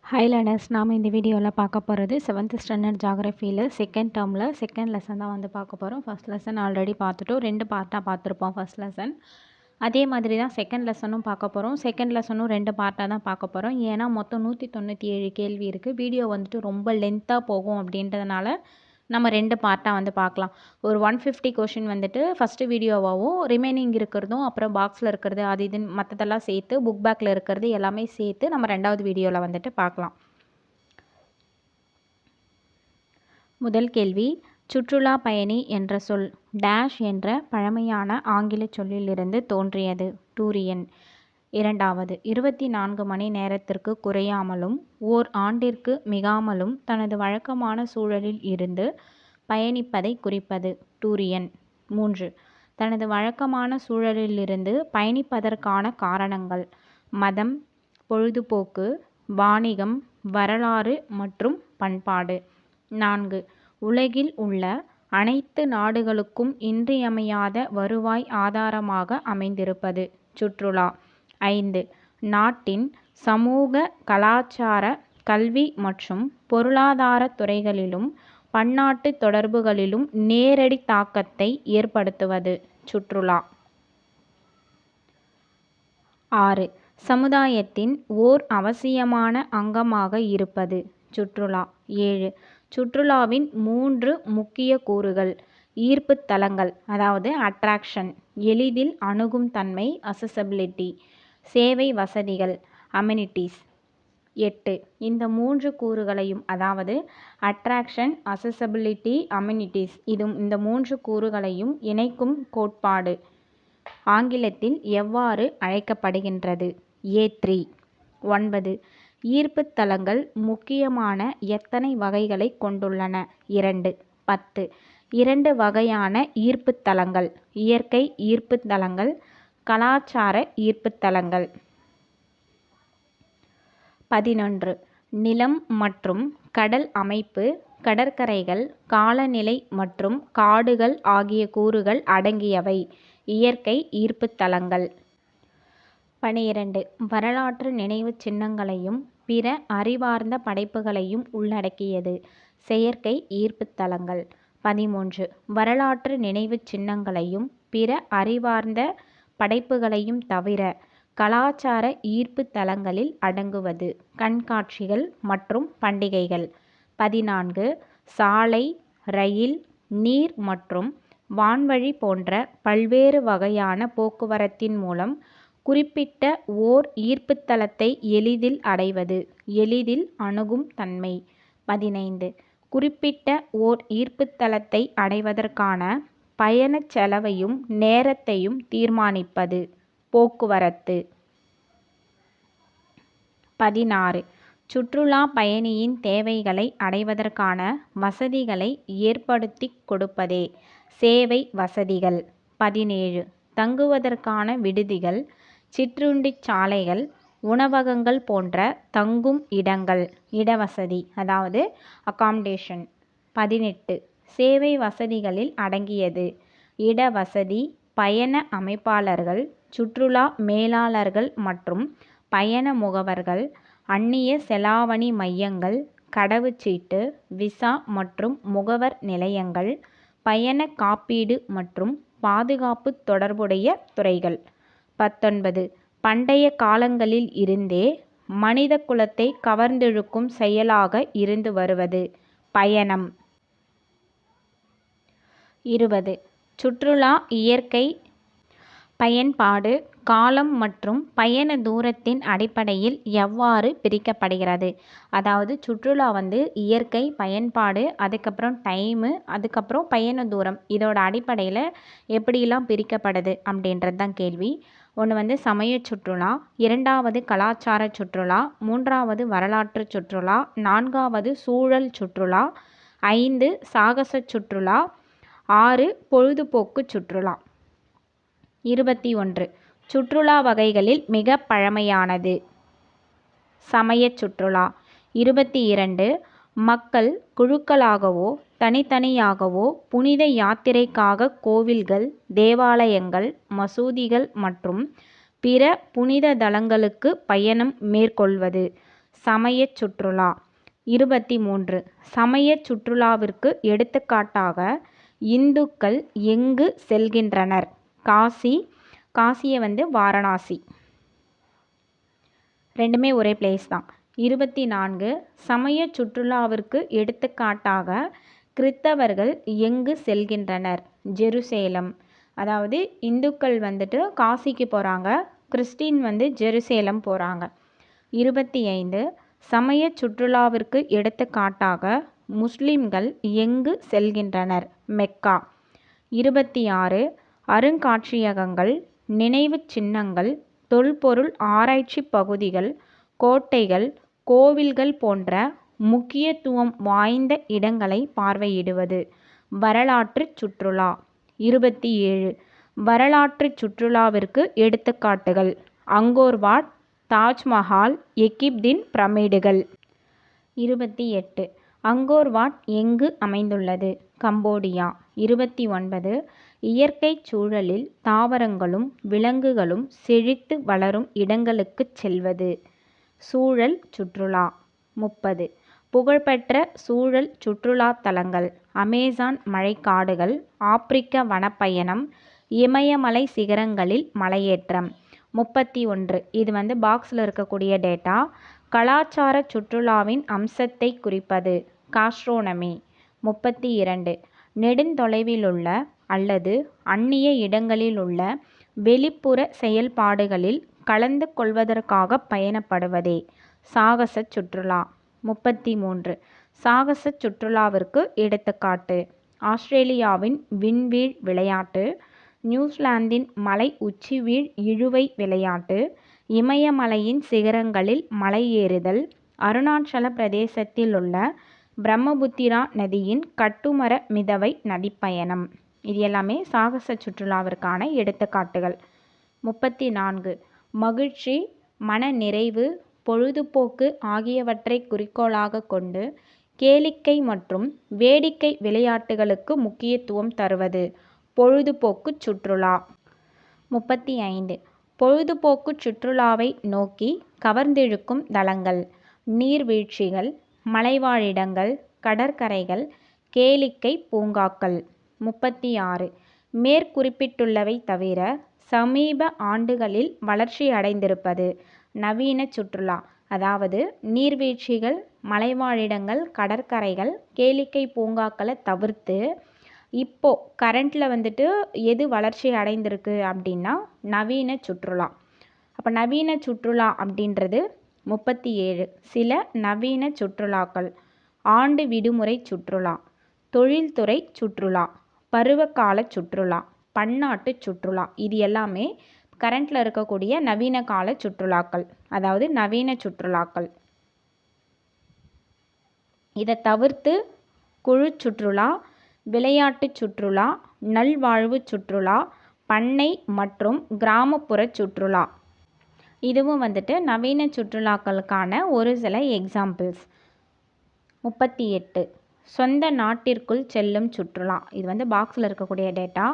Hi learners, நாம் இந்த வீடியோவில் பார்க்க போகிறது 7th ஸ்டாண்டர்ட் ஜாகிரஃபியில் செகண்ட் டேர்மில் செகண்ட் லெசன் தான் வந்து பார்க்க போகிறோம். ஃபஸ்ட் லெசன் ஆல்ரெடி பார்த்துட்டோம், 2 பார்ட்டாக பார்த்துருப்போம் ஃபஸ்ட் லெசன். அதே மாதிரி தான் செகண்ட் லெசனும் பார்க்க போகிறோம். செகண்ட் லெசனும் 2 பார்ட்டாக தான் பார்க்க போகிறோம். ஏன்னா மொத்தம் 197 கேள்வி இருக்குது. வீடியோ வந்துட்டு ரொம்ப லென்த்தாக போகும் அப்படின்றதுனால நம்ம 2 பார்ட்டாக வந்து பார்க்கலாம். ஒரு 150 கொஷின் வந்துட்டு ஃபஸ்ட்டு வீடியோவாகவும், ரிமைனிங் இருக்கிறதும் அப்புறம் பாக்ஸில் இருக்கிறது அது இதுன்னு மற்றதெல்லாம் சேர்த்து புக் பேக்கில் இருக்கிறது எல்லாமே சேர்த்து நம்ம 2வது வீடியோவில் வந்துட்டு பார்க்கலாம். முதல் கேள்வி, சுற்றுலா பயணி என்ற சொல் டேஷ் என்ற பழமையான ஆங்கில சொல்லிலிருந்து தோன்றியது. டூரியன். இரண்டாவது, 24 மணி நேரத்திற்கு குறையாமலும் ஓர் ஆண்டிற்கு மிகாமலும் தனது வழக்கமான சூழலில் இருந்து பயணிப்பதை குறிப்பது. டூரியன். 3, தனது வழக்கமான சூழலிலிருந்து பயணிப்பதற்கான காரணங்கள் மதம், பொழுதுபோக்கு, வாணிகம், வரலாறு மற்றும் பண்பாடு. 4, உலகில் உள்ள அனைத்து நாடுகளுக்கும் இன்றியமையாத வருவாய் ஆதாரமாக அமைந்திருப்பது. சுற்றுலா. 5, நாட்டின் சமூக, கலாச்சார, கல்வி மற்றும் பொருளாதார துறைகளிலும் பன்னாட்டு தொடர்புகளிலும் நேரடி தாக்கத்தை ஏற்படுத்துவது. சுற்றுலா. 6, சமுதாயத்தின் ஓர் அவசியமான அங்கமாக இருப்பது. சுற்றுலா. 7, சுற்றுலாவின் 3 முக்கிய கூறுகள் ஈர்ப்புத் தலங்கள் அதாவது அட்ராக்ஷன், எளிதில் அணுகும் தன்மை அசசபிலிட்டி, சேவை வசதிகள் அமெனிட்டிஸ். 8, இந்த 3 கூறுகளையும் அதாவது அட்ராக்ஷன், அசசபிலிட்டி, அமெனிட்டிஸ் இந்த 3 கூறுகளையும் இணைக்கும் கோட்பாடு ஆங்கிலத்தில் எவ்வாறு அழைக்கப்படுகின்றது? A3. 9, ஈர்ப்புத் தலங்கள் முக்கியமான எத்தனை வகைகளை கொண்டுள்ளன? 2. 10, 2 வகையான ஈர்ப்புத் தலங்கள் இயற்கை ஈர்ப்புத் தலங்கள், கலாச்சார ஈர்ப்புத் தலங்கள். 11, நிலம் மற்றும் கடல் அமைப்பு, கடற்கரைகள், காலநிலை மற்றும் காடுகள் ஆகிய கூறுகள் அடங்கியவை இயற்கை ஈர்ப்புத் தலங்கள். 12, வரலாற்று நினைவுச் சின்னங்களையும் பிற அறிவார்ந்த படைப்புகளையும் உள்ளடக்கியது செயற்கை ஈர்ப்புத் தலங்கள். 13, வரலாற்று நினைவுச் சின்னங்களையும் பிற அறிவார்ந்த படைப்புகளையும் தவிர கலாச்சார ஈர்ப்புத் தலங்களில் அடங்குவது கண்காட்சிகள் மற்றும் பண்டிகைகள். 14, சாலை, ரயில், நீர் மற்றும் வான்வழி போன்ற பல்வேறு வகையான போக்குவரத்தின் மூலம் குறிப்பிட்ட ஓர் ஈர்ப்புத் தலத்தை எளிதில் அடைவது எளிதில் அணுகும் தன்மை. 15, குறிப்பிட்ட ஓர் ஈர்ப்புத் தலத்தை அடைவதற்கான பயணச் செலவையும் நேரத்தையும் தீர்மானிப்பது போக்குவரத்து. 16, சுற்றுலா பயணியின் தேவைகளை அடைவதற்கான வசதிகளை ஏற்படுத்திக் கொடுப்பதே சேவை வசதிகள். 17, தங்குவதற்கான விடுதிகள், சிற்றுண்டிச் சாலைகள், உணவகங்கள் போன்ற தங்கும் இடங்கள் இடவசதி அதாவது அகாமடேஷன். 18, சேவை வசதிகளில் அடங்கியது இடவசதி, பயண அமைப்பாளர்கள், சுற்றுலா மேலாளர்கள் மற்றும் பயண முகவர்கள், அந்நிய செலாவணி மையங்கள், கடவுச்சீட்டு, விசா மற்றும் முகவர் நிலையங்கள், பயண காப்பீடு மற்றும் பாதுகாப்பு தொடர்புடைய துறைகள். 19, பண்டைய காலங்களில் இருந்தே மனித குலத்தை கவர்ந்திழுக்கும் செயலாக இருந்து வருவது பயணம். 20, சுற்றுலா இயற்கை பயன்பாடு, காலம் மற்றும் பயண தூரத்தின் அடிப்படையில் எவ்வாறு பிரிக்கப்படுகிறது? அதாவது சுற்றுலா இயற்கை பயன்பாடு, அதுக்கப்புறம் டைமு, அதுக்கப்புறம் பயண தூரம் இதோட அடிப்படையில் எப்படிலாம் பிரிக்கப்படுது அப்படின்றது தான் கேள்வி. ஒன்று சமய சுற்றுலா, 2வது கலாச்சார சுற்றுலா, 3வது வரலாற்று சுற்றுலா, 4வது சூழல் சுற்றுலா, 5 சாகச சுற்றுலா, 6 பொழுதுபோக்கு சுற்றுலா. 21, சுற்றுலா வகைகளில் மிக பழமையானது சமயச் சுற்றுலா. 22, மக்கள் குழுக்களாகவோ தனித்தனியாகவோ புனித யாத்திரைக்காக கோவில்கள், தேவாலயங்கள், மசூதிகள் மற்றும் பிற புனித தலங்களுக்கு பயணம் மேற்கொள்வது சமயச் சுற்றுலா. 23 சமயச் சுற்றுலாவிற்கு எடுத்துக்காட்டாக இந்துக்கள் எங்கு செல்கின்றனர்? காசி. காசியை வாரணாசி. ரெண்டுமே ஒரே பிளேஸ் தான். 24 சமயச் சுற்றுலாவிற்கு எடுத்துக்காட்டாக கிறித்தவர்கள் எங்கு செல்கின்றனர்? ஜெருசேலம். அதாவது இந்துக்கள் காசிக்கு போகிறாங்க, கிறிஸ்டின் ஜெருசேலம் போகிறாங்க. 25 சமயச் சுற்றுலாவிற்கு எடுத்துக்காட்டாக முஸ்லிம்கள் எங்கு செல்கின்றனர்? மெக்கா. 26 அருங்காட்சியகங்கள், நினைவுச் சின்னங்கள், தொல்பொருள் ஆராய்ச்சி பகுதிகள், கோட்டைகள், கோவில்கள் போன்ற முக்கியத்துவம் வாய்ந்த இடங்களை பார்வையிடுவது. வரலாற்றுச் சுற்றுலா. 27 வரலாற்றுச் சுற்றுலாவிற்கு எடுத்துக்காட்டுகள்: அங்கோர்வாட், தாஜ்மஹால், எகிப்தின் பிரமிடுகள். 28 அங்கோர்வாட் எங்கு அமைந்துள்ளது? கம்போடியா. 29 இயற்கைச் சூழலில் தாவரங்களும் விலங்குகளும் செழித்து வளரும் இடங்களுக்குச் செல்வது. சூழல் சுற்றுலா. 30 புகழ்பெற்ற சூழல் சுற்றுலா தலங்கள்: அமேசான் மழைக்காடுகள், ஆப்பிரிக்க வனப்பயணம், இமயமலை சிகரங்களில் மலையேற்றம். 31 இது பாக்ஸில் இருக்கக்கூடிய டேட்டா. கலாச்சார சுற்றுலாவின் அம்சத்தை குறிப்பது. காஸ்ட்ரோனமி. 32 நெடுந்தொலைவிலுள்ள அல்லது அந்நிய இடங்களிலுள்ள வெளிப்புற செயல்பாடுகளில் கலந்து கொள்வதற்காக பயணப்படுவதே சாகசச் சுற்றுலா. 33 சாகசச் சுற்றுலாவிற்கு எடுத்துக்காட்டு: ஆஸ்திரேலியாவின் விண்வீழ் விளையாட்டு, நியூசிலாந்தின் மலை உச்சிவீழ் இழுவை விளையாட்டு, இமயமலையின் சிகரங்களில் மலையேறுதல், அருணாச்சல பிரதேசத்திலுள்ள பிரம்மபுத்திரா நதியின் கட்டுமர மிதவை நதிப்பயணம். இது எல்லாமே சாகச சுற்றுலாவிற்கான எடுத்துக்காட்டுகள். 34 மகிழ்ச்சி, மன நிறைவு, பொழுதுபோக்கு ஆகியவற்றை குறிக்கோளாக கொண்டு கேளிக்கை மற்றும் வேடிக்கை விளையாட்டுகளுக்கு முக்கியத்துவம் தருவது. பொழுதுபோக்கு சுற்றுலா. 35 பொழுதுபோக்கு சுற்றுலாவை நோக்கி கவர்ந்திழுக்கும் தலங்கள்: நீர்வீழ்ச்சிகள், மலைவாழிடங்கள், கடற்கரைகள், கேளிக்கை பூங்காக்கள். 36 மேற்குறிப்பிட்டுள்ளவை தவிர சமீப ஆண்டுகளில் வளர்ச்சியடைந்திருப்பது. நவீன சுற்றுலா. அதாவது நீர்வீழ்ச்சிகள், மலைவாழிடங்கள், கடற்கரைகள், கேளிக்கை பூங்காக்களை தவிர்த்து இப்போ கரண்டில் எது வளர்ச்சி அடைந்திருக்கு அப்படின்னா நவீன சுற்றுலா. அப்போ நவீன சுற்றுலா அப்படின்றது 37 சில நவீன சுற்றுலாக்கள்: ஆண்டு விடுமுறை சுற்றுலா, தொழில்துறை சுற்றுலா, பருவகால சுற்றுலா, பன்னாட்டு சுற்றுலா. இது எல்லாமே கரண்டில் இருக்கக்கூடிய நவீன கால சுற்றுலாக்கள், அதாவது நவீன சுற்றுலாக்கள். இதை தவிர்த்து குழு சுற்றுலா, விளையாட்டு சுற்றுலா, நல்வாழ்வு சுற்றுலா, பண்ணை மற்றும் கிராமப்புற சுற்றுலா. இதுவும் நவீன சுற்றுலாக்களுக்கான ஒரு சில எக்ஸாம்பிள்ஸ். 38 சொந்த நாட்டிற்குள் செல்லும் சுற்றுலா. இது பாக்ஸில் இருக்கக்கூடிய டேட்டா.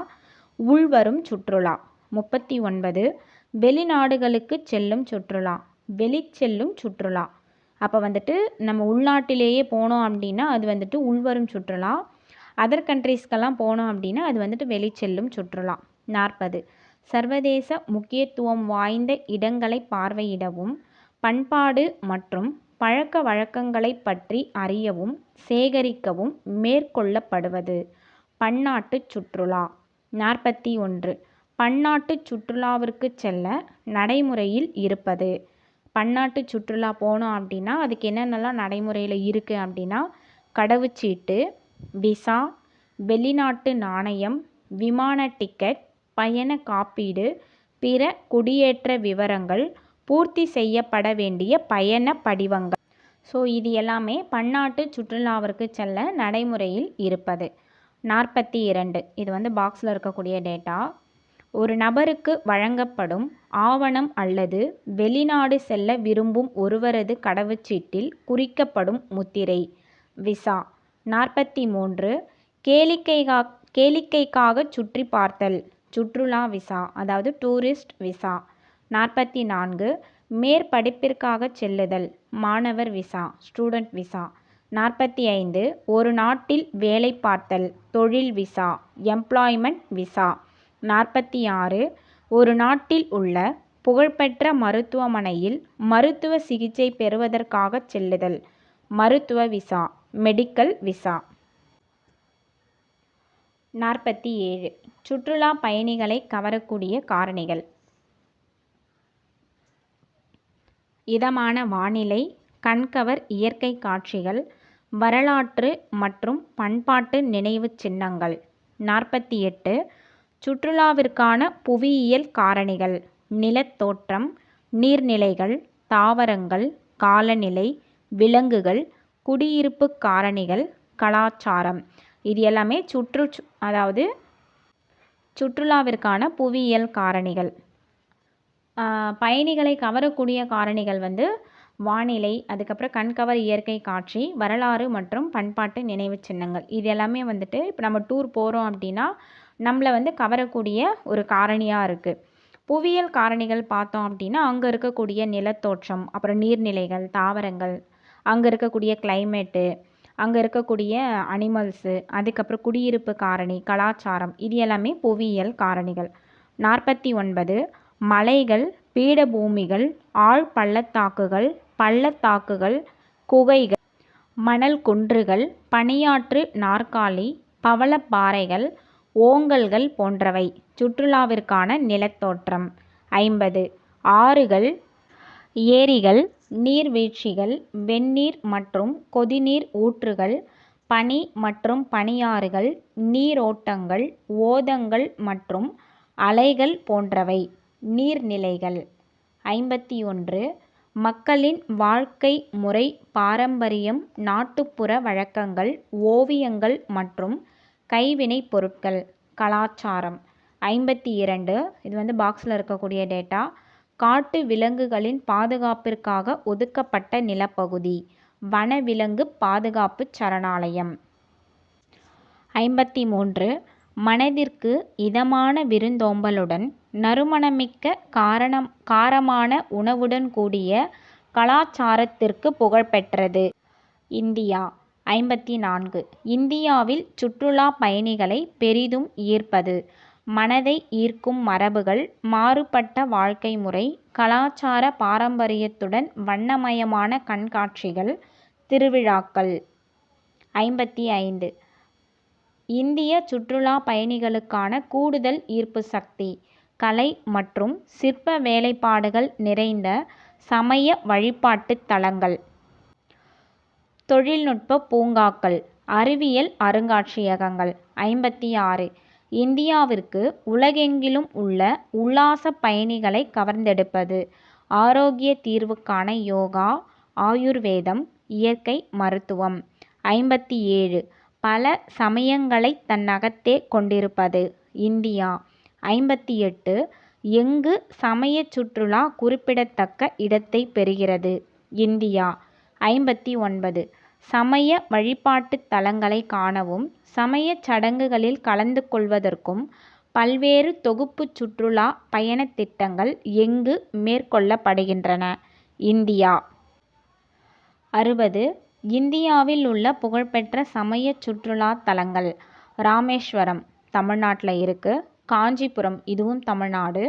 உள்வரும் சுற்றுலா. 39 வெளிநாடுகளுக்கு செல்லும் சுற்றுலா, வெளிச்செல்லும் சுற்றுலா. அப்போ நம்ம உள்நாட்டிலேயே போனோம் அப்படின்னா அது உள்வரும் சுற்றுலா. அதர் கண்ட்ரீஸ்க்கெல்லாம் போனோம் அப்படின்னா அது வெளிச்செல்லும் சுற்றுலா. 40 சர்வதேச முக்கியத்துவம் வாய்ந்த இடங்களை பார்வையிடவும் பண்பாடு மற்றும் பழக்க வழக்கங்களை பற்றி அறியவும் சேகரிக்கவும் மேற்கொள்ளப்படுவது. பன்னாட்டு சுற்றுலா. 41 பன்னாட்டு சுற்றுலாவிற்கு செல்ல நடைமுறையில் இருப்பது. பன்னாட்டு சுற்றுலா போனோம் அப்படின்னா அதுக்கு என்னென்னலாம் நடைமுறையில் இருக்குது அப்படின்னா கடவுச்சீட்டு, விசா, வெளிநாட்டு நாணயம், விமான டிக்கெட், பயண காப்பீடு, பிற குடியேற்ற விவரங்கள், பூர்த்தி செய்யப்பட வேண்டிய பயண படிவங்கள். ஸோ இது எல்லாமே பன்னாட்டு சுற்றுலாவிற்கு செல்ல நடைமுறையில் இருப்பது. 42 இது பாக்ஸில் இருக்கக்கூடிய டேட்டா. ஒரு நபருக்கு வழங்கப்படும் ஆவணம் அல்லது வெளிநாடு செல்ல விரும்பும் ஒருவரது கடவுச்சீட்டில் குறிக்கப்படும் முத்திரை. விசா. 43 கேளிக்கைக்காக சுற்றி பார்த்தல். சுற்றுலா விசா, அதாவது டூரிஸ்ட் விசா. 44 மேற்படிப்பிற்காக செல்லுதல் மாணவர் விசா ஸ்டூடெண்ட் விசா. 45 ஒரு நாட்டில் வேலை பார்த்தல் தொழில் விசா எம்ப்ளாய்மெண்ட் விசா. 46 ஒரு நாட்டில் உள்ள புகழ்பெற்ற மருத்துவமனையில் மருத்துவ சிகிச்சை பெறுவதற்காக செல்லுதல் மருத்துவ விசா மெடிக்கல் விசா. 47 சுற்றுலா பயணிகளை கவரக்கூடிய காரணிகள் இதமான வானிலை, கண்கவர் இயற்கை காட்சிகள், வரலாற்று மற்றும் பண்பாட்டு நினைவு சின்னங்கள். 48 சுற்றுலாவிற்கான புவியியல் காரணிகள் நிலத்தோற்றம், நீர்நிலைகள், தாவரங்கள், காலநிலை, விலங்குகள், குடியிருப்பு காரணிகள், கலாச்சாரம். இது எல்லாமே சுற்றுலாவிற்கான புவியியல் காரணிகள். பயணிகளை கவரக்கூடிய காரணிகள் வானிலை, அதுக்கப்புறம் கண்கவர் இயற்கை காட்சி, வரலாறு மற்றும் பண்பாட்டு நினைவு சின்னங்கள். இது எல்லாமே இப்போ நம்ம டூர் போகிறோம் அப்படின்னா நம்மளை கவரக்கூடிய ஒரு காரணியாக இருக்குது. புவியியல் காரணிகள் பார்த்தோம் அப்படின்னா அங்கே இருக்கக்கூடிய நிலத்தோற்றம், அப்புறம் நீர்நிலைகள், தாவரங்கள், அங்கே இருக்கக்கூடிய கிளைமேட்டு, அங்கே இருக்கக்கூடிய அனிமல்ஸு, அதுக்கப்புறம் குடியிருப்பு காரணி, கலாச்சாரம், இது எல்லாமே புவியியல் காரணிகள். 49 மலைகள், பீடபூமிகள், ஆழ் பள்ளத்தாக்குகள், பள்ளத்தாக்குகள், குகைகள், மணல் குன்றுகள், பனியாற்று நாற்காலி, பவளப்பாறைகள், ஓங்கல்கள் போன்றவை சுற்றுலாவிற்கான நிலத்தோற்றம். 50 ஆறுகள், ஏரிகள், நீர்வீழ்ச்சிகள், வெந்நீர் மற்றும் கொதிநீர் ஊற்றுகள், பனி மற்றும் பனியாறுகள், நீரோட்டங்கள், ஓதங்கள் மற்றும் அலைகள் போன்றவை நீர்நிலைகள். 51 மக்களின் வாழ்க்கை முறை, பாரம்பரியம், நாட்டுப்புற வழக்கங்கள், ஓவியங்கள் மற்றும் கைவினைப் பொருட்கள், கலாச்சாரம். 52 இது பாக்ஸில் இருக்கக்கூடிய டேட்டா. காட்டு விலங்குகளின் பாதுகாப்பிற்காக ஒதுக்கப்பட்ட நிலப்பகுதி வனவிலங்கு பாதுகாப்பு சரணாலயம். 53 மனதிற்கு இதமான விருந்தோம்பலுடன் நறுமணமிக்க காரமான உணவுடன் கூடிய கலாச்சாரத்திற்கு புகழ்பெற்றது இந்தியா. 54 இந்தியாவில் சுற்றுலா பயணிகளை பெரிதும் ஈர்ப்பது மனதை ஈர்க்கும் மரபுகள், மாறுபட்ட வாழ்க்கை முறை, கலாச்சார பாரம்பரியத்துடன் வண்ணமயமான கண்காட்சிகள், திருவிழாக்கள். 55 இந்திய சுற்றுலா பயணிகளுக்கான கூடுதல் ஈர்ப்பு சக்தி கலை மற்றும் சிற்ப வேலைப்பாடுகள் நிறைந்த சமய வழிபாட்டு தலங்கள், தொழில்நுட்ப பூங்காக்கள், அறிவியல் அருங்காட்சியகங்கள். 56 இந்தியாவிற்கு உலகெங்கிலும் உள்ள உல்லாச பயணிகளை கவர்ந்தெடுப்பது ஆரோக்கிய தீர்வுக்கான யோகா, ஆயுர்வேதம், இயற்கை மருத்துவம். 57 பல சமயங்களை தன்னகத்தே கொண்டிருப்பது இந்தியா. 58 எங்கு சமய சுற்றுலா குறிப்பிடத்தக்க இடத்தை பெறுகிறது இந்தியா. 59 சமய வழிபாட்டு தலங்களை காணவும் சமயச் சடங்குகளில் கலந்து கொள்வதற்கும் பல்வேறு தொகுப்பு சுற்றுலா பயணத் திட்டங்கள் எங்கு மேற்கொள்ளப்படுகின்றன இந்தியா. 60 இந்தியாவில் உள்ள புகழ்பெற்ற சமய சுற்றுலா தலங்கள் ராமேஸ்வரம் தமிழ்நாட்டில் இருக்குது, காஞ்சிபுரம் இதுவும் தமிழ்நாடு,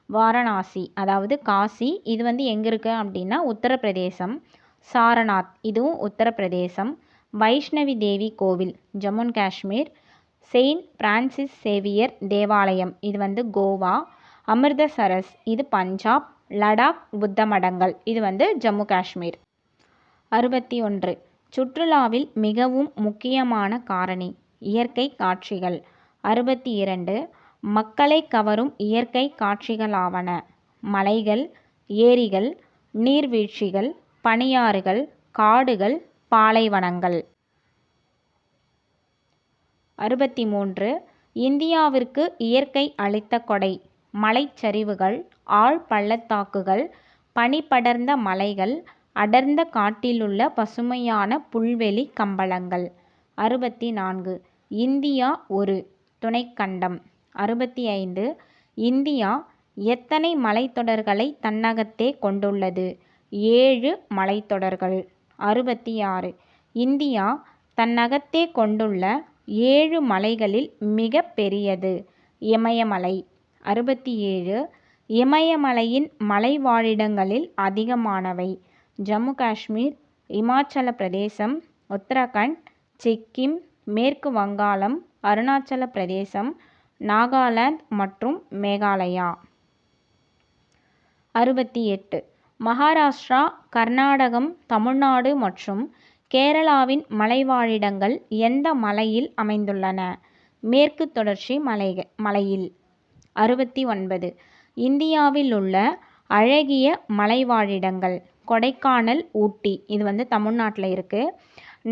வாரணாசி அதாவது காசி இது எங்கே இருக்குது அப்படின்னா உத்தரப்பிரதேசம், சாரநாத் இதுவும் உத்தரப்பிரதேசம், வைஷ்ணவி தேவி கோவில் Jammu and Kashmir, Saint Francis Xavier தேவாலயம் இது கோவா, அமிர்தசரஸ் இது பஞ்சாப், லடாக் புத்த மடங்கள் இது ஜம்மு காஷ்மீர். 61 சுற்றுலாவில் மிகவும் முக்கியமான காரணி இயற்கை காட்சிகள். 62 மக்களை கவரும் இயற்கை காட்சிகளாவன மலைகள், ஏரிகள், நீர்வீழ்ச்சிகள், பனியாறுகள், காடுகள், பாலைவனங்கள். 63 இந்தியாவிற்கு இயற்கை அளித்த கொடை மலைச்சரிவுகள், ஆழ் பள்ளத்தாக்குகள், பனிபடர்ந்த மலைகள், அடர்ந்த காட்டிலுள்ள பசுமையான புல்வெளி கம்பளங்கள். 64 இந்தியா ஒரு துணைக்கண்டம். 65 இந்தியா எத்தனை மலைத்தொடர்களை தன்னகத்தே கொண்டுள்ளது? 7 மலைத்தொடர்கள். 66. இந்தியா தன்னகத்தே கொண்டுள்ள 7 மலைகளில் மிக பெரியது. இமயமலை. 67. இமயமலையின் மலைவாழிடங்களில் அதிகமானவை. ஜம்மு காஷ்மீர், இமாச்சல பிரதேசம், உத்தரகண்ட், சிக்கிம், மேற்கு வங்காளம், அருணாச்சல பிரதேசம், நாகாலாந்து மற்றும் மேகாலயா. 68. மகாராஷ்டிரா, கர்நாடகம், தமிழ்நாடு மற்றும் கேரளாவின் மலைவாழிடங்கள் எந்த மலையில் அமைந்துள்ளன? மேற்கு தொடர்ச்சி மலையில். 69. இந்தியாவில் உள்ள அழகிய மலைவாழிடங்கள். கொடைக்கானல், ஊட்டி இது தமிழ்நாட்டில் இருக்குது.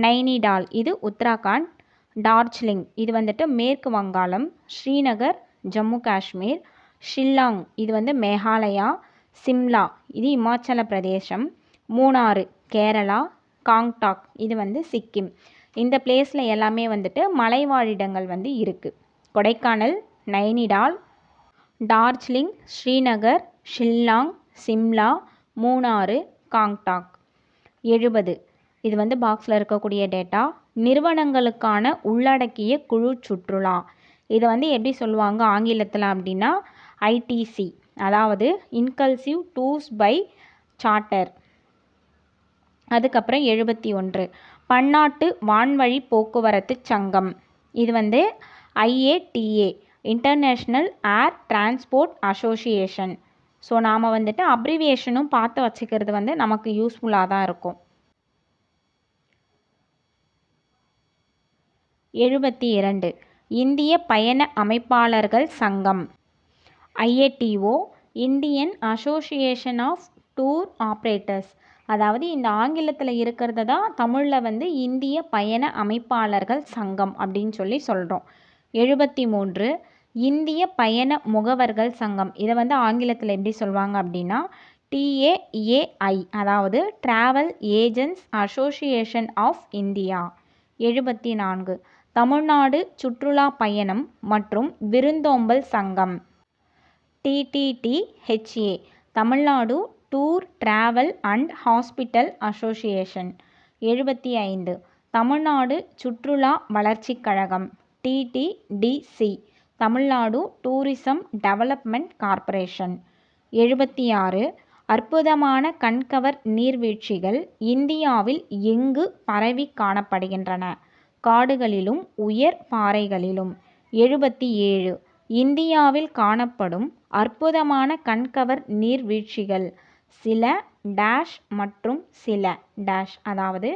நைனிடால் இது உத்தராகண்ட். டார்ஜிலிங் இது மேற்கு வங்காளம். ஸ்ரீநகர் ஜம்மு காஷ்மீர். ஷில்லாங் இது மேகாலயா. சிம்லா இது இமாச்சல பிரதேசம். மூணாறு கேரளா. காங்டாக் இது சிக்கிம். இந்த பிளேஸில் எல்லாமே மலைவாழிடங்கள் இருக்குது. கொடைக்கானல், நைனிடால், டார்ஜிலிங், ஸ்ரீநகர், ஷில்லாங், சிம்லா, மூணாறு, காங்டாக். 70. இது பாக்ஸில் இருக்கக்கூடிய டேட்டா. நிறுவனங்களுக்கான உள்ளடக்கிய குழு சுற்றுலா. இதை எப்படி சொல்லுவாங்க ஆங்கிலத்தில் அப்படின்னா ஐடிசி, அதாவது இன்கல்சிவ் டூர்ஸ் பை சார்ட்டர். அதுக்கப்புறம் 71. பன்னாட்டு வான்வழி போக்குவரத்து சங்கம். இது ஐஏடிஏ, இன்டர்நேஷ்னல் ஏர் டிரான்ஸ்போர்ட் அசோசியேஷன். ஸோ நாம் அப்ரிவியேஷனும் பார்த்து வச்சுக்கிறது நமக்கு யூஸ்ஃபுல்லாக தான் இருக்கும். 72. இந்திய பயண அமைப்பாளர்கள் சங்கம். IATO, Indian association of tour operators. அதாவது இந்த ஆங்கிலத்தில் இருக்கிறத தான் தமிழில் இந்திய பயண அமைப்பாளர்கள் சங்கம் அப்படின்னு சொல்கிறோம். 73. இந்திய பயண முகவர்கள் சங்கம். இதை ஆங்கிலத்தில் எப்படி சொல்லுவாங்க அப்படின்னா TAAI, அதாவது travel agents association of India. 74. Tamil Nadu சுற்றுலா பயணம் மற்றும் விருந்தோம்பல் சங்கம். TTTHA, Tamil Nadu tour travel and hospital association. 75. Tamil Nadu சுற்றுலா வளர்ச்சிக் கழகம். TTDC, Tamil Nadu tourism development corporation. 76. அற்புதமான கண்கவர் நீர்வீழ்ச்சிகள் இந்தியாவில் எங்கு பரவி காணப்படுகின்றன? காடுகளிலும் உயர் பாறைகளிலும். 77. இந்தியாவில் காணப்படும் அற்புதமான கண்கவர் நீர்வீழ்ச்சிகள் சில டேஷ் மற்றும் சில டேஷ், அதாவது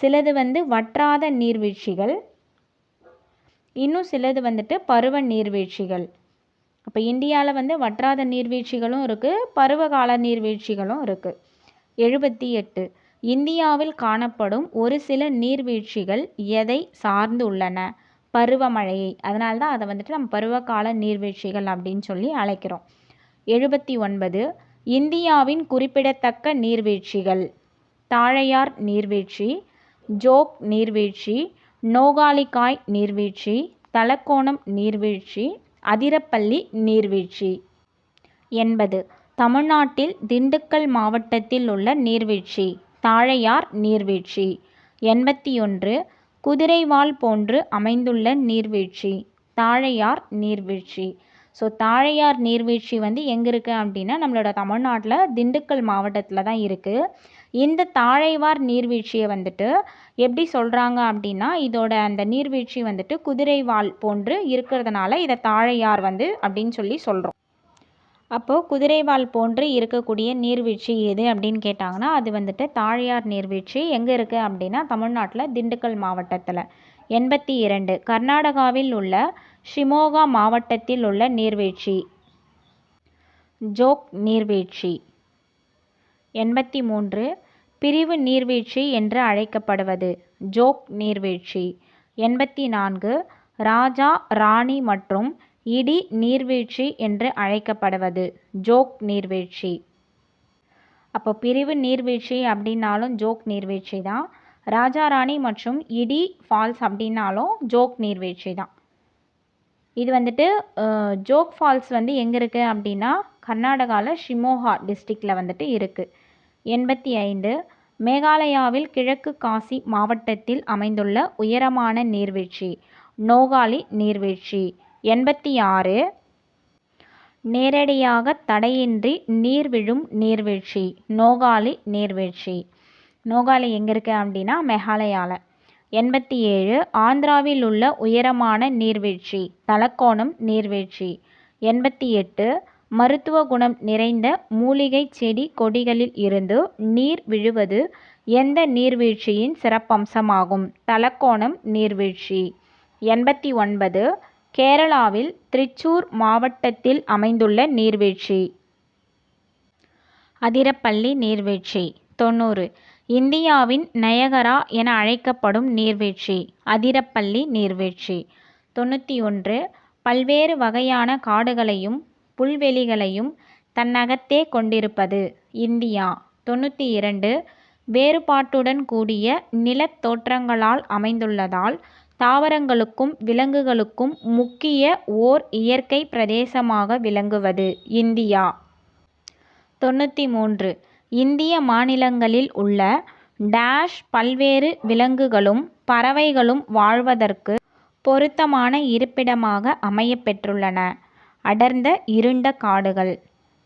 சிலது வற்றாத நீர்வீழ்ச்சிகள், இன்னும் சிலது பருவ நீர்வீழ்ச்சிகள். அப்போ இந்தியாவில் வற்றாத நீர்வீழ்ச்சிகளும் இருக்குது, பருவகால நீர்வீழ்ச்சிகளும் இருக்குது. 78. இந்தியாவில் காணப்படும் ஒரு சில நீர்வீழ்ச்சிகள் எதை சார்ந்து உள்ளன? பருவமழையை. அதனால தான் அதை நம்ம பருவகால நீர்வீழ்ச்சிகள் அப்படின்னு அழைக்கிறோம். 79. இந்தியாவின் குறிப்பிடத்தக்க நீர்வீழ்ச்சிகள். தாழையார் நீர்வீழ்ச்சி, ஜோக் நீர்வீழ்ச்சி, நோகாலிக்காய் நீர்வீழ்ச்சி, தலக்கோணம் நீர்வீழ்ச்சி, அதிரப்பள்ளி நீர்வீழ்ச்சி. 80. தமிழ்நாட்டில் திண்டுக்கல் மாவட்டத்தில் உள்ள நீர்வீழ்ச்சி. தாழையார் நீர்வீழ்ச்சி. 81. குதிரைவால் போன்று அமைந்துள்ள நீர்வீழ்ச்சி. தாழையார் நீர்வீழ்ச்சி. ஸோ தாழையார் நீர்வீழ்ச்சி எங்கே இருக்குது அப்படின்னா நம்மளோட தமிழ்நாட்டில் திண்டுக்கல் மாவட்டத்தில் தான் இருக்குது. இந்த தாழைவார் நீர்வீழ்ச்சியை எப்படி சொல்கிறாங்க அப்படின்னா இதோட அந்த நீர்வீழ்ச்சி குதிரைவால் போன்று இருக்கிறதுனால இதை தாழையார் அப்படின்னு சொல்கிறோம். அப்போது குதிரைவால் போன்று இருக்கக்கூடிய நீர்வீழ்ச்சி எது அப்படின்னு கேட்டாங்கன்னா அது தாழையார் நீர்வீழ்ச்சி. எங்கே இருக்குது அப்படின்னா தமிழ்நாட்டில் திண்டுக்கல் மாவட்டத்தில். 82. கர்நாடகாவில் உள்ள ஷிமோகா மாவட்டத்தில் உள்ள நீர்வீழ்ச்சி. ஜோக் நீர்வீழ்ச்சி. 83. பிரிவு நீர்வீழ்ச்சி என்று அழைக்கப்படுவது. ஜோக் நீர்வீழ்ச்சி. 84. ராஜா, ராணி மற்றும் இடி நீர்வீழ்ச்சி என்று அழைக்கப்படுவது. ஜோக் நீர்வீழ்ச்சி. அப்போ பிரிவு நீர்வீழ்ச்சி அப்படின்னாலும் ஜோக் நீர்வீழ்ச்சி தான். ராஜா, ராணி மற்றும் இடி ஃபால்ஸ் அப்படின்னாலும் ஜோக் நீர்வீழ்ச்சி தான். இது ஜோக் ஃபால்ஸ் எங்கே இருக்குது அப்படின்னா கர்நாடகாவில் ஷிமோகா டிஸ்ட்ரிக்டில் வந்துட்டு இருக்குது. 85 மேகாலயாவில் கிழக்கு காசி மாவட்டத்தில் அமைந்துள்ள உயரமான நீர்வீழ்ச்சி நோகாலி நீர்வீழ்ச்சி. 86 நேரடியாக தடையின்றி நீர் விழும் நீர்வீழ்ச்சி நோகாலி நீர்வீழ்ச்சி. நோகாலி எங்கே இருக்குது அப்படின்னா மேகாலயாவில். 87 ஆந்திராவில் உள்ள உயரமான நீர்வீழ்ச்சி தலக்கோணம் நீர்வீழ்ச்சி. 88 மருத்துவ குணம் நிறைந்த மூலிகை செடி கொடிகளில் இருந்து நீர் விழுவது எந்த நீர்வீழ்ச்சியின் சிறப்பம்சமாகும்? தலக்கோணம் நீர்வீழ்ச்சி. 89 கேரளாவில் திருச்சூர் மாவட்டத்தில் அமைந்துள்ள நீர்வீழ்ச்சி அதிரப்பள்ளி நீர்வீழ்ச்சி. 90 இந்தியாவின் நயகரா என அழைக்கப்படும் நீர்வீழ்ச்சி அதிரப்பள்ளி நீர்வீழ்ச்சி. 91 பல்வேறு வகையான காடுகளையும் புல்வெளிகளையும் தன்னகத்தே கொண்டிருப்பது இந்தியா. 92 வேறுபாட்டுடன் கூடிய நிலத்தோற்றங்களால் அமைந்துள்ளதால் தாவரங்களுக்கும் விலங்குகளுக்கும் முக்கிய ஓர் இயற்கை பிரதேசமாக விளங்குவது இந்தியா. 93 இந்திய மாநிலங்களில் உள்ள டேஷ் பல்வேறு விலங்குகளும் பறவைகளும் வாழ்வதற்கு பொருத்தமான இருப்பிடமாக அமையப்பெற்றுள்ளன. அடர்ந்த இருண்ட காடுகள்.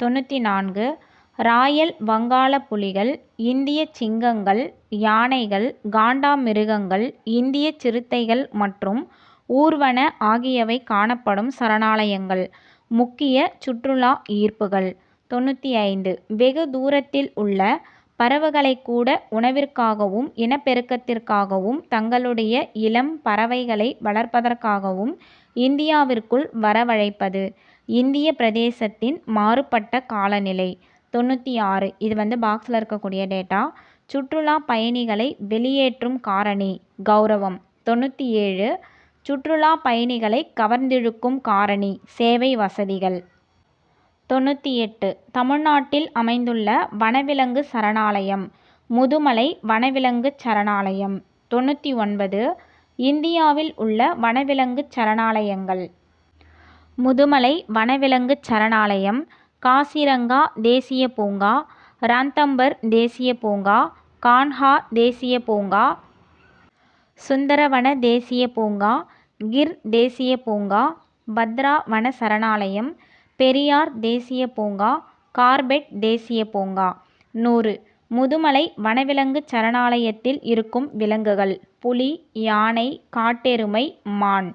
94 ராயல் வங்காள புலிகள், இந்திய சிங்கங்கள், யானைகள், காண்டாமிருகங்கள், இந்திய சிறுத்தைகள் மற்றும் ஊர்வன ஆகியவை காணப்படும் சரணாலயங்கள் முக்கிய சுற்றுலா ஈர்ப்புகள். 95 வெகு தூரத்தில் உள்ள பறவைகளை கூட உணவிற்காகவும் இனப்பெருக்கத்திற்காகவும் தங்களுடைய இளம் பறவைகளை வளர்ப்பதற்காகவும் இந்தியாவிற்குள் வரவழைப்பது இந்திய பிரதேசத்தின் மாறுபட்ட காலநிலை. 96 இது பாக்ஸில் இருக்கக்கூடிய டேட்டா. சுற்றுலா பயணிகளை வெளியேற்றும் காரணி கௌரவம். 97 சுற்றுலா பயணிகளை கவர்ந்திழுக்கும் காரணி சேவை வசதிகள். 98 தமிழ்நாட்டில் அமைந்துள்ள வனவிலங்கு சரணாலயம் முதுமலை வனவிலங்கு சரணாலயம். 99 இந்தியாவில் உள்ள வனவிலங்கு சரணாலயங்கள் முதுமலை வனவிலங்கு சரணாலயம், காசிரங்கா தேசிய பூங்கா, ராந்தம்பர் தேசிய பூங்கா, கான்ஹா தேசிய பூங்கா, சுந்தரவன தேசிய பூங்கா, கிர் தேசிய பூங்கா, பத்ரா வன சரணாலயம், பெரியார் தேசிய பூங்கா, கார்பெட் தேசிய பூங்கா. 100 முதுமலை வனவிலங்கு சரணாலயத்தில் இருக்கும் விலங்குகள் புலி, யானை, காட்டெருமை, மான்.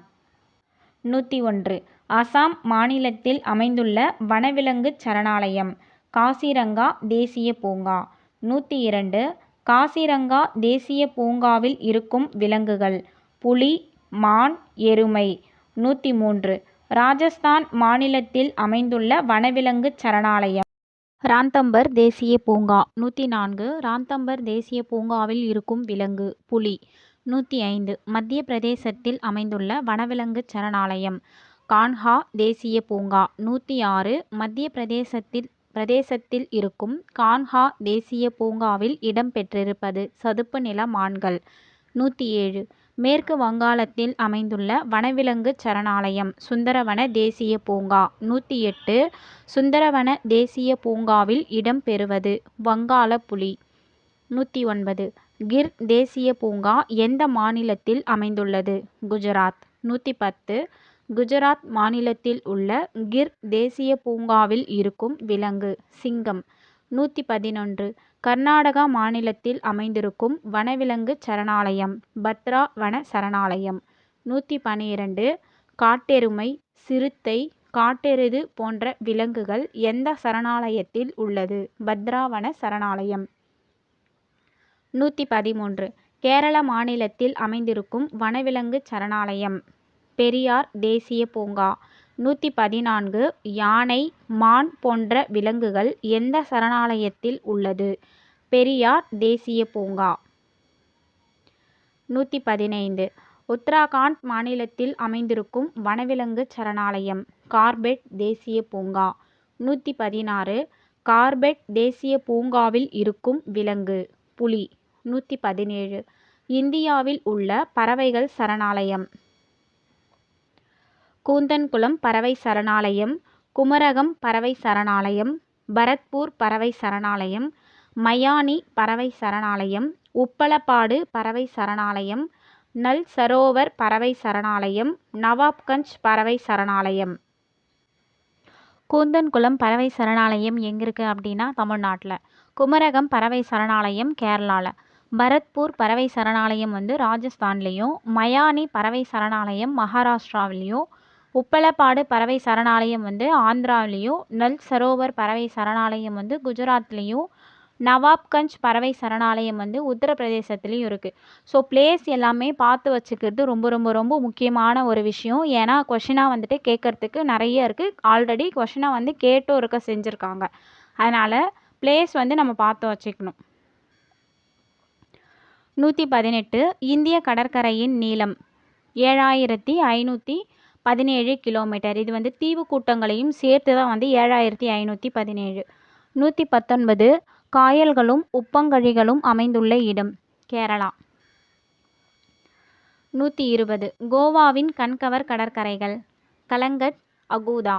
101 அசாம் மாநிலத்தில் அமைந்துள்ள வனவிலங்கு சரணாலயம் காசிரங்கா தேசிய பூங்கா. 102 காசிரங்கா தேசிய பூங்காவில் இருக்கும் விலங்குகள் புலி, மான், எருமை. 103 ராஜஸ்தான் மாநிலத்தில் அமைந்துள்ள வனவிலங்கு சரணாலயம் ராந்தம்பர் தேசிய பூங்கா. 104 ராந்தம்பர் தேசிய பூங்காவில் இருக்கும் விலங்கு புலி. 105 மத்திய பிரதேசத்தில் அமைந்துள்ள வனவிலங்கு சரணாலயம் கான்ஹா தேசிய பூங்கா. 106 மத்திய பிரதேசத்தில் இருக்கும் கான்ஹா தேசிய பூங்காவில் இடம்பெற்றிருப்பது சதுப்பு நில மான்கள். 107 மேற்கு வங்காளத்தில் அமைந்துள்ள வனவிலங்கு சரணாலயம் சுந்தரவன தேசிய பூங்கா. 108 சுந்தரவன தேசிய பூங்காவில் இடம்பெறுவது வங்காள புலி. 109 கிர் தேசிய பூங்கா எந்த மாநிலத்தில் அமைந்துள்ளது? குஜராத். 110 குஜராத் மாநிலத்தில் உள்ள கிர் தேசிய பூங்காவில் இருக்கும் விலங்கு சிங்கம். 111 கர்நாடகா மாநிலத்தில் அமைந்திருக்கும் வனவிலங்கு சரணாலயம் பத்ரா வன சரணாலயம். 112 காட்டெருமை, சிறுத்தை, காட்டெருது போன்ற விலங்குகள் எந்த சரணாலயத்தில் உள்ளது? பத்ரா வன சரணாலயம். 113 கேரள மாநிலத்தில் அமைந்திருக்கும் வனவிலங்கு சரணாலயம் பெரியார் தேசிய பூங்கா. 114 யானை, மான் போன்ற விலங்குகள் எந்த சரணாலயத்தில் உள்ளது? பெரியார் தேசிய பூங்கா. 115 உத்தராகண்ட் மாநிலத்தில் அமைந்திருக்கும் வனவிலங்கு சரணாலயம் கார்பெட் தேசிய பூங்கா. 116 கார்பெட் தேசிய பூங்காவில் இருக்கும் விலங்கு புலி. 117 இந்தியாவில் உள்ள பறவைகள் சரணாலயம் கூந்தன்குளம் பறவை சரணாலயம், குமரகம் பறவை சரணாலயம், பரத்பூர் பறவை சரணாலயம், மயானி பறவை சரணாலயம், உப்பலப்பாடு பறவை சரணாலயம், நல் சரோவர் பறவை சரணாலயம், நவாப்கஞ்ச் பறவை சரணாலயம். கூந்தன்குளம் பறவை சரணாலயம் எங்கே இருக்குது அப்படின்னா தமிழ்நாட்டில். குமரகம் பறவை சரணாலயம் கேரளாவில். பரத்பூர் பறவை சரணாலயம் வந்து ராஜஸ்தான்லேயும், மயானி பறவை சரணாலயம் மகாராஷ்டிராவிலையும், உப்பலப்பாடு பறவை சரணாலயம் வந்து ஆந்திராவிலையும், நல் சரோவர் பறவை சரணாலயம் வந்து குஜராத்லேயும், நவாப்கஞ்ச் பறவை சரணாலயம் வந்து உத்தரப்பிரதேசத்துலேயும் இருக்குது. ஸோ பிளேஸ் எல்லாமே பார்த்து வச்சுக்கிறது ரொம்ப ரொம்ப ரொம்ப முக்கியமான ஒரு விஷயம். ஏன்னா கொஷினாக வந்துட்டு கேட்குறதுக்கு நிறைய இருக்குது. ஆல்ரெடி கொஷினாக வந்து கேட்டும் இருக்க செஞ்சுருக்காங்க. அதனால் பிளேஸ் வந்து நம்ம பார்த்து வச்சுக்கணும். 118 இந்திய கடற்கரையின் நீளம் 7517 கிலோமீட்டர். இது வந்து தீவு கூட்டங்களையும் சேர்த்து தான் வந்து 7517. 119 காயல்களும் உப்பங்கழிகளும் அமைந்துள்ள இடம் கேரளா. 120 கோவாவின் கண்கவர் கடற்கரைகள் கலங்கட், அகூதா.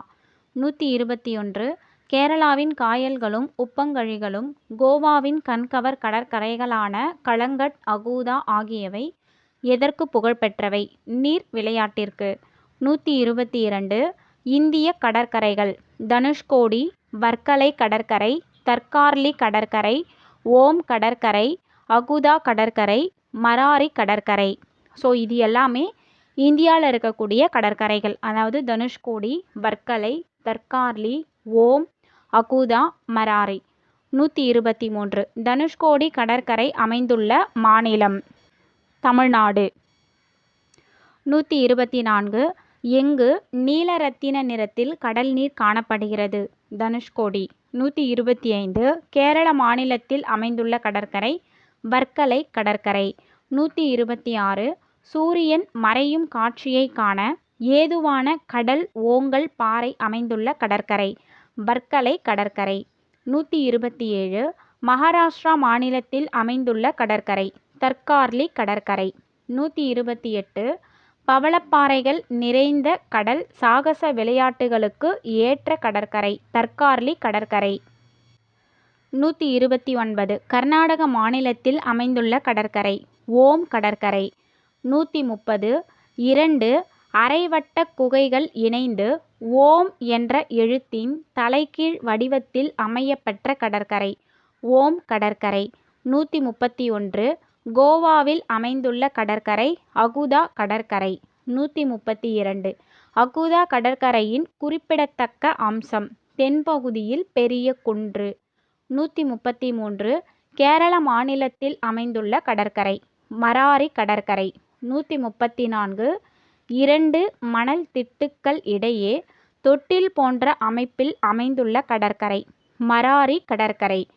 121 கேரளாவின் காயல்களும் உப்பங்கழிகளும் கோவாவின் கண்கவர் கடற்கரைகளான கலங்கட், அகூதா ஆகியவை எதற்கு புகழ்பெற்றவை? நீர் விளையாட்டிற்கு. 122 இந்திய கடற்கரைகள் தனுஷ்கோடி, வர்க்கலை கடற்கரை, தர்கார்லி கடற்கரை, ஓம் கடற்கரை, அகூதா கடற்கரை, மராரி கடற்கரை. ஸோ இது எல்லாமே இந்தியாவில் இருக்கக்கூடிய கடற்கரைகள். அதாவது தனுஷ்கோடி, வர்க்கலை, தர்கார்லி, ஓம், அகூதா, மராரி. 123 தனுஷ்கோடி கடற்கரை அமைந்துள்ள மாநிலம் தமிழ்நாடு. 124 எங்கு நீலரத்தின நிறத்தில் கடல் நீர் காணப்படுகிறது? தனுஷ்கோடி. 125 கேரள மாநிலத்தில் அமைந்துள்ள கடற்கரை வர்க்கலை கடற்கரை. 126 சூரியன் மறையும் காட்சியை காண ஏதுவான கடல் ஓங்கல் பாறை அமைந்துள்ள கடற்கரை வர்க்கலை கடற்கரை. 127 மகாராஷ்டிரா மாநிலத்தில் அமைந்துள்ள கடற்கரை தர்கார்லி கடற்கரை. 128 பவளப்பாறைகள் நிறைந்த கடல் சாகச விளையாட்டுகளுக்கு ஏற்ற கடற்கரை தர்கார்லி கடற்கரை. 129 கர்நாடக மாநிலத்தில் அமைந்துள்ள கடற்கரை ஓம் கடற்கரை. 130 2 அரைவட்ட குகைகள் இணைந்து ஓம் என்ற எழுத்தின் தலைகீழ் வடிவத்தில் அமையப்பெற்ற கடற்கரை ஓம் கடற்கரை. 131 கோவாவில் அமைந்துள்ள கடற்கரை அகூதா கடற்கரை. 132 அகூதா கடற்கரையின் குறிப்பிடத்தக்க அம்சம் தென்பகுதியில் பெரிய குன்று. 133 கேரள மாநிலத்தில் அமைந்துள்ள கடற்கரை மராரி கடற்கரை. 134 2 மணல் திட்டுக்கள் இடையே தொட்டில் போன்ற அமைப்பில் அமைந்துள்ள கடற்கரை மராரி கடற்கரை.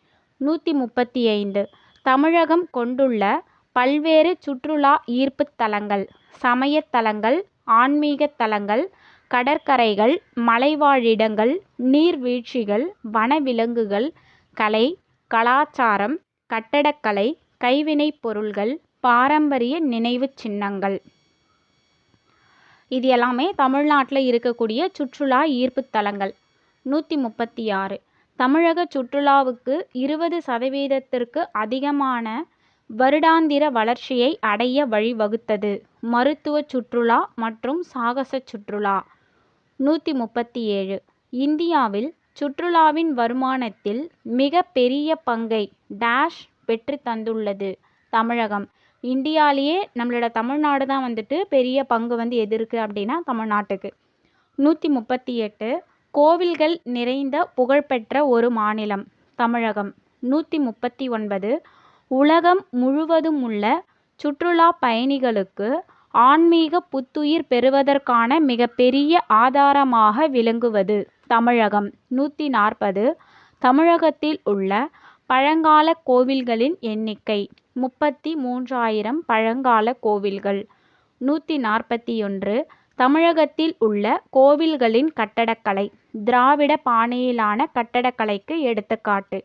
135 தமிழகம் கொண்டுள்ள பல்வேறு சுற்றுலா ஈர்ப்புத் தலங்கள் சமயத் தலங்கள், ஆன்மீகத் தலங்கள், கடற்கரைகள், மலைவாழிடங்கள், நீர்வீழ்ச்சிகள், வனவிலங்குகள், கலை, கலாச்சாரம், கட்டடக்கலை, கைவினைப் பொருள்கள், பாரம்பரிய நினைவுச் சின்னங்கள். இது எல்லாமே தமிழ்நாட்டில் இருக்கக்கூடிய சுற்றுலா ஈர்ப்புத் தலங்கள். 136 தமிழக சுற்றுலாவுக்கு 20% அதிகமான வருடாந்திர வளர்ச்சியை அடைய வழிவகுத்தது மருத்துவ சுற்றுலா மற்றும் சாகச சுற்றுலா. 137 இந்தியாவில் சுற்றுலாவின் வருமானத்தில் மிக பெரிய பங்கை டேஷ் பெற்று தந்துள்ளது தமிழகம். இந்தியாவிலேயே நம்மளோட தமிழ்நாடு தான் வந்துட்டு பெரிய பங்கு வந்து எது இருக்குது அப்படின்னா தமிழ்நாட்டுக்கு. 138 கோவில்கள் நிறைந்த புகழ்பெற்ற ஒரு மாநிலம் தமிழகம். 139 உலகம் முழுவதும் உள்ள சுற்றுலா பயணிகளுக்கு ஆன்மீக புத்துயிர் பெறுவதற்கான மிகப்பெரிய ஆதாரமாக விளங்குவது தமிழகம். 140 தமிழகத்தில் உள்ள பழங்கால கோவில்களின் எண்ணிக்கை 33,000 பழங்கால கோவில்கள். 141 தமிழகத்தில் உள்ள கோவில்களின் கட்டடக்கலை திராவிட பாணியிலான கட்டடக்கலைக்கு எடுத்துக்காட்டு.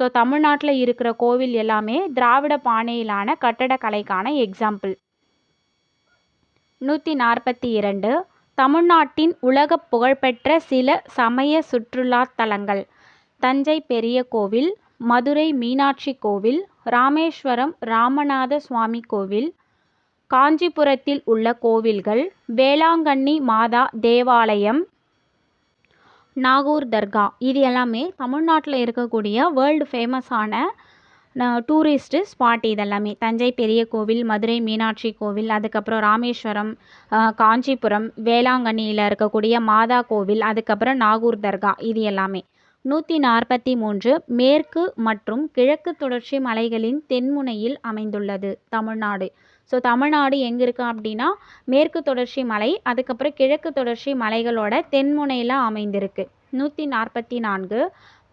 ஸோ தமிழ்நாட்டில் இருக்கிற கோவில் எல்லாமே திராவிட பாணியிலான கட்டடக்கலைக்கான எக்ஸாம்பிள். 142 தமிழ்நாட்டின் உலக புகழ்பெற்ற சில சமய சுற்றுலா தலங்கள்: தஞ்சை பெரிய கோவில், மதுரை மீனாட்சி கோவில், ராமேஸ்வரம் ராமநாத சுவாமி கோவில், காஞ்சிபுரத்தில் உள்ள கோவில்கள், வேளாங்கண்ணி மாதா தேவாலயம், நாகூர் தர்கா. இது எல்லாமே தமிழ்நாட்டில் இருக்கக்கூடிய வேர்ல்டு ஃபேமஸான டூரிஸ்ட் ஸ்பாட். இதெல்லாமே தஞ்சை பெரிய கோவில், மதுரை மீனாட்சி கோவில், அதுக்கப்புறம் ராமேஸ்வரம், காஞ்சிபுரம், வேளாங்கண்ணியில் இருக்கக்கூடிய மாதா கோவில், அதுக்கப்புறம் நாகூர் தர்கா. இது எல்லாமே 143 மேற்கு மற்றும் கிழக்கு தொடர்ச்சி மலைகளின் தென்முனையில் அமைந்துள்ளது தமிழ்நாடு. ஸோ தமிழ்நாடு எங்கே இருக்குது அப்படின்னா மேற்கு தொடர்ச்சி மலை, அதுக்கப்புறம் கிழக்கு தொடர்ச்சி மலைகளோட தென்முனையில் அமைந்திருக்கு. 144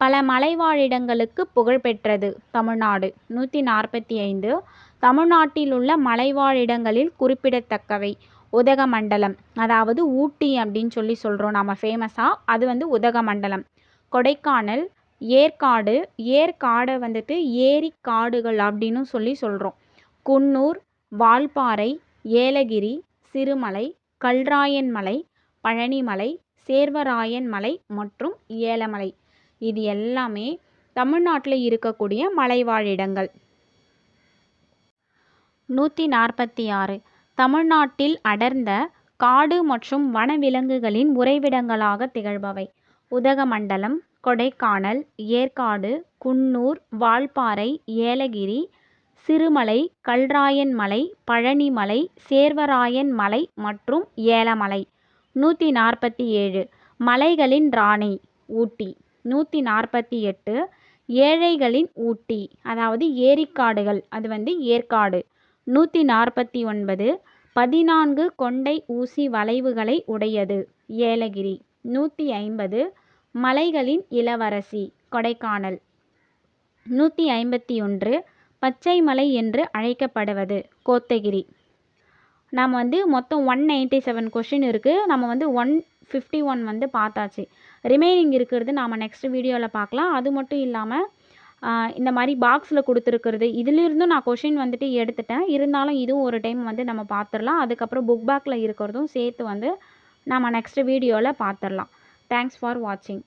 பல மலைவாழிடங்களுக்கு புகழ்பெற்றது தமிழ்நாடு. 145 தமிழ்நாட்டில் உள்ள மலைவாழிடங்களில் குறிப்பிடத்தக்கவை: உதகமண்டலம், அதாவது ஊட்டி அப்படின்னு சொல்லி சொல்கிறோம் நம்ம ஃபேமஸாக, அது வந்து உதகமண்டலம். கொடைக்கானல், ஏற்காடு, ஏற்காடை வந்துட்டு ஏரி காடுகள் அப்படின்னு சொல்லி சொல்கிறோம். குன்னூர், வால்பாறை, ஏலகிரி, சிறுமலை, கல்ராயன் மலை, பழனிமலை, சேர்வராயன் மலை மற்றும் ஏலமலை. இது எல்லாமே தமிழ்நாட்டில் இருக்கக்கூடிய மலைவாழிடங்கள். 146 தமிழ்நாட்டில் அடர்ந்த காடு மற்றும் வனவிலங்குகளின் உறைவிடங்களாக திகழ்பவை: உதகமண்டலம், கொடைக்கானல், ஏற்காடு, குன்னூர், வால்பாறை, ஏலகிரி, சிறுமலை, கல்ராயன் மலை, பழனிமலை, சேர்வராயன் மலை மற்றும் ஏலமலை. 147 மலைகளின் ராணி ஊட்டி. 148 ஏழைகளின் ஊட்டி, அதாவது ஏரிக்காடுகள், அது வந்து ஏற்காடு. 149 14 கொண்டை ஊசி வளைவுகளை உடையது ஏலகிரி. 150 மலைகளின் இளவரசி கொடைக்கானல். 151 பச்சை மலை என்று அழைக்கப்படுவது கோத்தகிரி. நம்ம வந்து மொத்தம் 197 கொஷின் இருக்குது. நம்ம வந்து 151 வந்து பார்த்தாச்சு. ரிமைனிங் இருக்கிறது நாம் நெக்ஸ்ட் வீடியோவில் பார்க்கலாம். அது மட்டும் இல்லாமல் இந்த மாதிரி பாக்ஸில் கொடுத்துருக்கிறது இதிலிருந்தும் நான் கொஷின் வந்துட்டு எடுத்துட்டேன். இருந்தாலும் இதுவும் ஒரு டைம் வந்து நம்ம பார்த்துடலாம். அதுக்கப்புறம் புக் பேக்கில் இருக்கிறதும் சேர்த்து வந்து நம்ம நெக்ஸ்ட் வீடியோவில் பார்த்துடலாம். தேங்க்ஸ் ஃபார் வாட்சிங்.